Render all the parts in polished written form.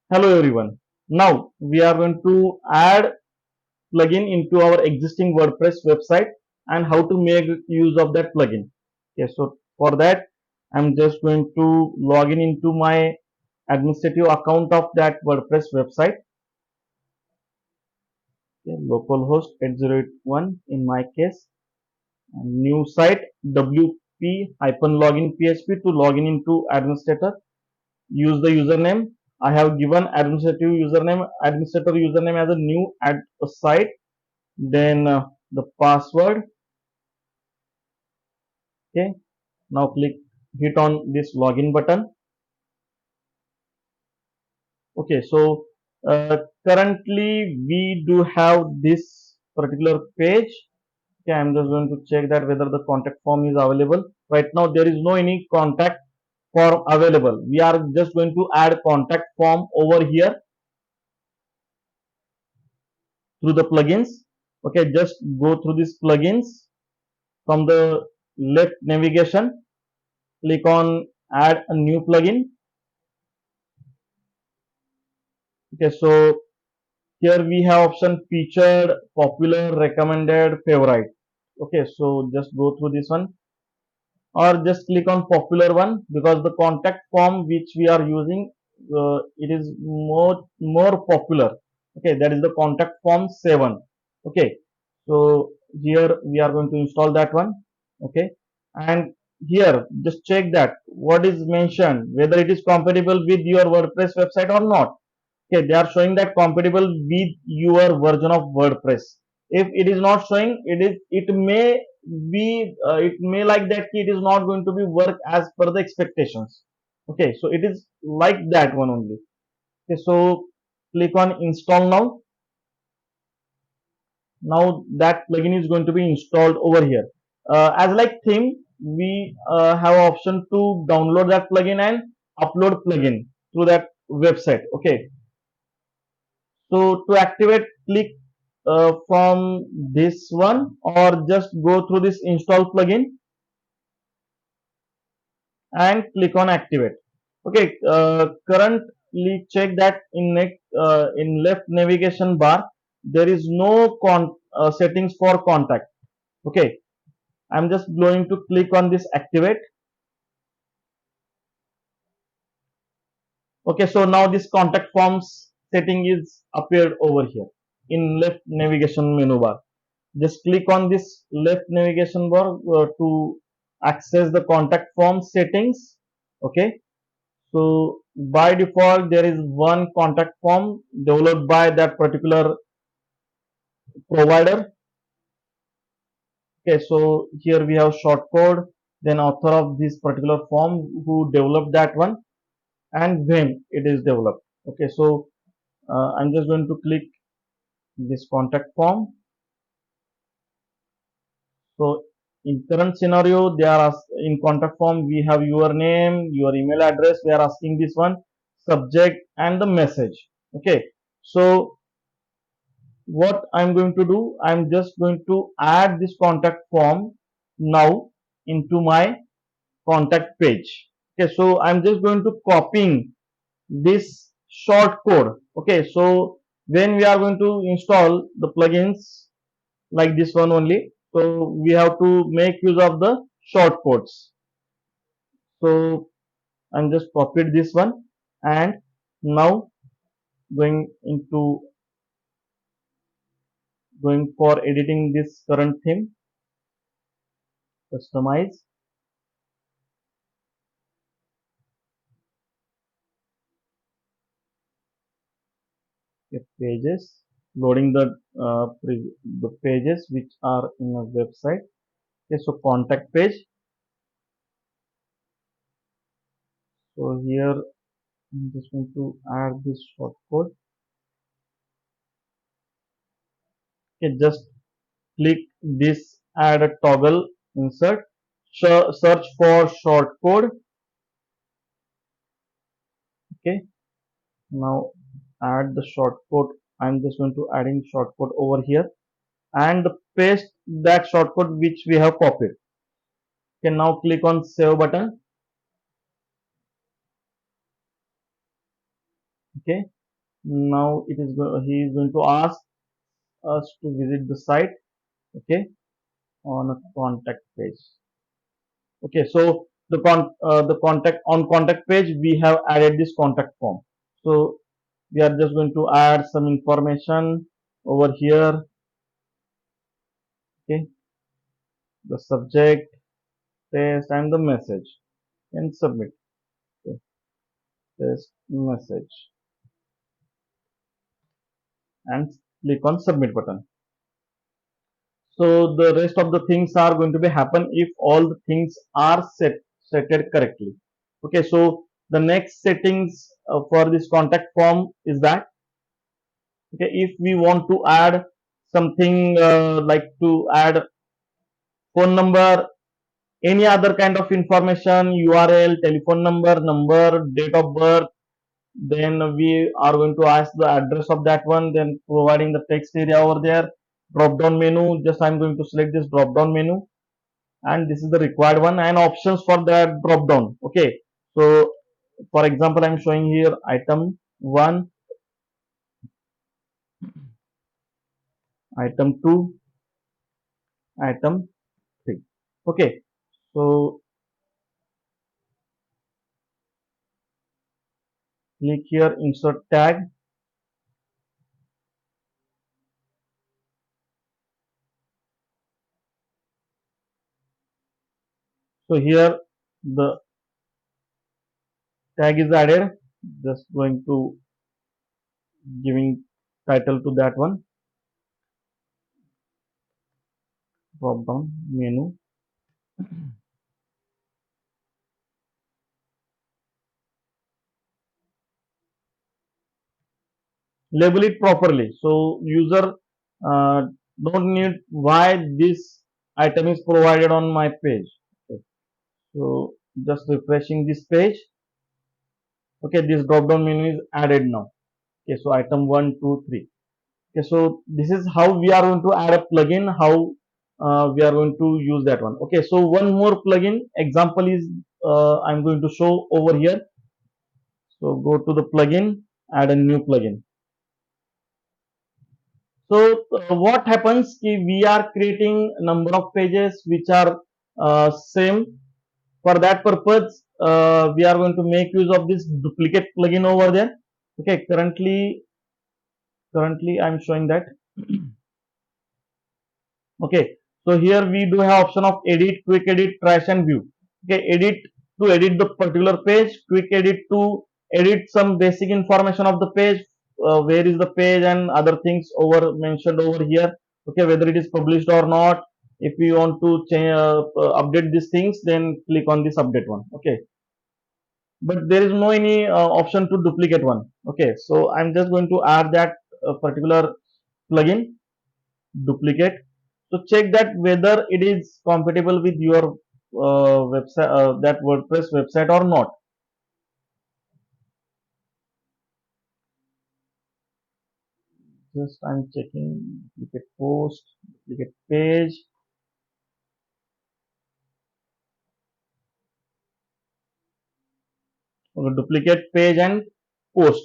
Hello everyone. Now we are going to add plugin into our existing WordPress website and how to make use of that plugin. Okay, so for that I'm just going to log in into my administrative account of that WordPress website. Okay, localhost 8081 in my case, and new site wp-login php to login into administrator. Use the username. I have given administrator username as a new ad site. Then the password. Okay. Now hit on this login button. Okay. So currently we do have this particular page. Okay. I'm just going to check that whether the contact form is available. Right now there is no any contact form available. We are just going to add contact form over here through the plugins. Okay, just go through these plugins from the left navigation, click on add a new plugin. Okay, so here we have option featured, popular, recommended, favorite. Okay, so just go through this one or just click on popular one because the contact form which we are using, it is more popular. Okay, that is the contact form 7. Okay, so here we are going to install that one. Okay, and here just check that what is mentioned, whether it is compatible with your WordPress website or not. Okay, they are showing that compatible with your version of WordPress. If it is not showing, it may it may like that it is not going to be work as per the expectations. Okay, so it is like that one only. Okay, so click on install now. Now that plugin is going to be installed over here. As like theme, we have option to download that plugin and upload plugin through that website. Okay, so to activate, click from this one or just go through this install plugin and click on activate. Okay, currently check that in left navigation bar there is no settings for contact. Okay, I'm just going to click on this activate. Okay, so now this contact forms setting is appeared over here in left navigation menu bar. Just click on this left navigation bar to access the contact form settings. Okay, so by default there is one contact form developed by that particular provider. Okay, so here we have short code, then author of this particular form who developed that one, and when it is developed. Okay, so I'm just going to click this contact form. So in current scenario, they are in contact form. We have your name, your email address. We are asking this one, subject, and the message. Okay. So what I'm going to do, I'm just going to add this contact form now into my contact page. Okay. So I'm just going to copying this short code. Okay. So when we are going to install the plugins like this one only, so we have to make use of the short codes. So I'm just copied this one and now going into going for editing this current theme, customize. Get pages, loading the pages which are in a website. Okay, so contact page. So here I'm just going to add this short code. Okay, just click this add a toggle insert, search for short code. Okay, now add the short code. I'm just going to adding short code over here and paste that short code which we have copied. Okay, now click on save button. Okay, Now he is going to ask us to visit the site, okay, on a contact page. Okay, so the contact page we have added this contact form. So we are just going to add some information over here. Okay, the subject, test, and the message, and submit. Okay, test message, and click on submit button. So the rest of the things are going to be happen if all the things are setted correctly. Okay, so the next settings for this contact form is that, okay, if we want to add something like to add phone number, any other kind of information, URL, telephone number, date of birth, then we are going to ask the address of that one, then providing the text area over there, drop down menu. Just I'm going to select this drop down menu, and this is the required one, and options for that drop down. Okay, so for example, I'm showing here item 1, item 2, item 3. Okay, so click here insert tag. So here the tag is added. Just going to giving title to that one, drop down menu. Label it properly, so user uh, don't need why this item is provided on my page. Okay. So just refreshing this page. Okay, this drop down menu is added now. Okay, so item 1, 2, 3. Okay, so this is how we are going to add a plugin, how we are going to use that one. Okay, so one more plugin example is I'm going to show over here. So go to the plugin, add a new plugin. So what happens if we are creating number of pages which are same. For that purpose we are going to make use of this duplicate plugin over there. Okay, currently I'm showing that. Okay, so here we do have option of edit, quick edit, trash and view. Okay, edit to edit the particular page, quick edit to edit some basic information of the page, where is the page and other things over mentioned over here. Okay, whether it is published or not. If we want to change update these things, then click on this update one. Okay, but there is no any option to duplicate one. Okay, so I'm just going to add that particular plugin, duplicate. So check that whether it is compatible with your website, that WordPress website or not. Just I'm checking duplicate post, duplicate page. Okay, duplicate page and post.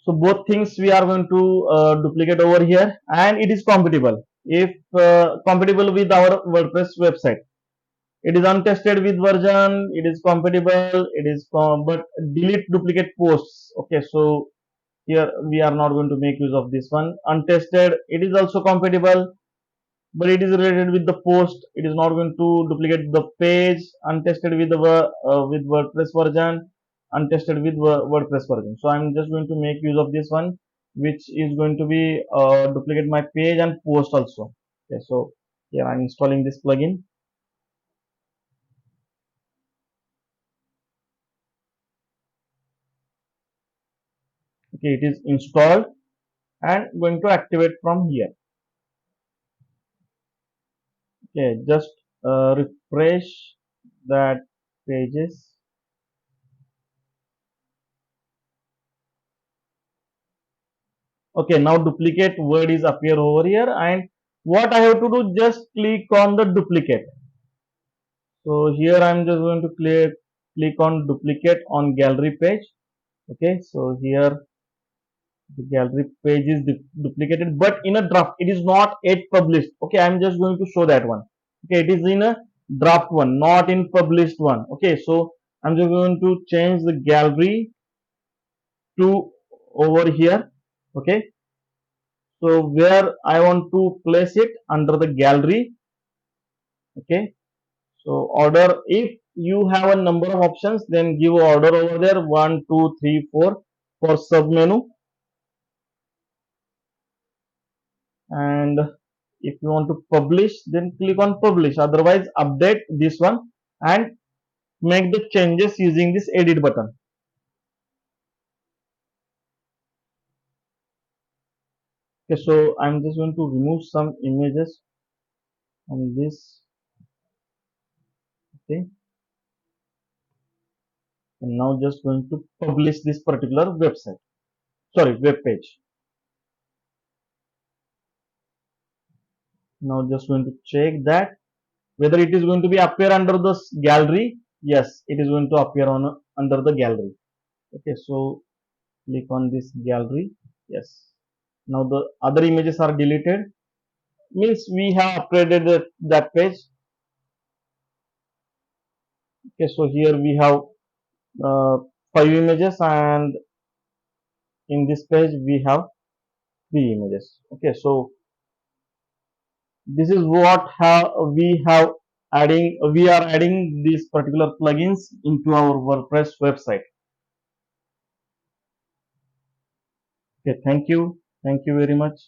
So both things we are going to duplicate over here, and it is compatible. If compatible with our WordPress website, it is untested with version. It is compatible. It is but delete duplicate posts. Okay, so here we are not going to make use of this one. Untested, it is also compatible, but it is related with the post. It is not going to duplicate the page. Untested with WordPress version, untested with WordPress version. So I'm just going to make use of this one, which is going to be duplicate my page and post also. Okay, so here I'm installing this plugin. Okay, it is installed and going to activate from here. Okay, just refresh that pages. Okay, now duplicate word is appear over here, and what I have to do, just click on the duplicate. So here I'm just going to click on duplicate on gallery page. Okay, so here The gallery page is duplicated, but in a draft. It is not yet published. Okay, I'm just going to show that one. Okay, it is in a draft one, not in published one. Okay, so I'm just going to change the gallery to over here. Okay, so where I want to place it under the gallery. Okay, so order, if you have a number of options, then give order over there, 1 2 3 4 for sub menu. And if you want to publish, then click on publish. Otherwise, update this one and make the changes using this edit button. Okay, so I'm just going to remove some images on this. Okay, and now just going to publish this particular website, sorry, web page. Now just going to check that whether it is going to be appear under the gallery. Yes, it is going to appear on under the gallery. Okay, so click on this gallery. Yes, now the other images are deleted, means we have upgraded that page. Okay, so here we have uh, 5 images, and in this page we have 3 images. Okay, so this is what we have adding, we are adding these particular plugins into our WordPress website. Okay, thank you very much.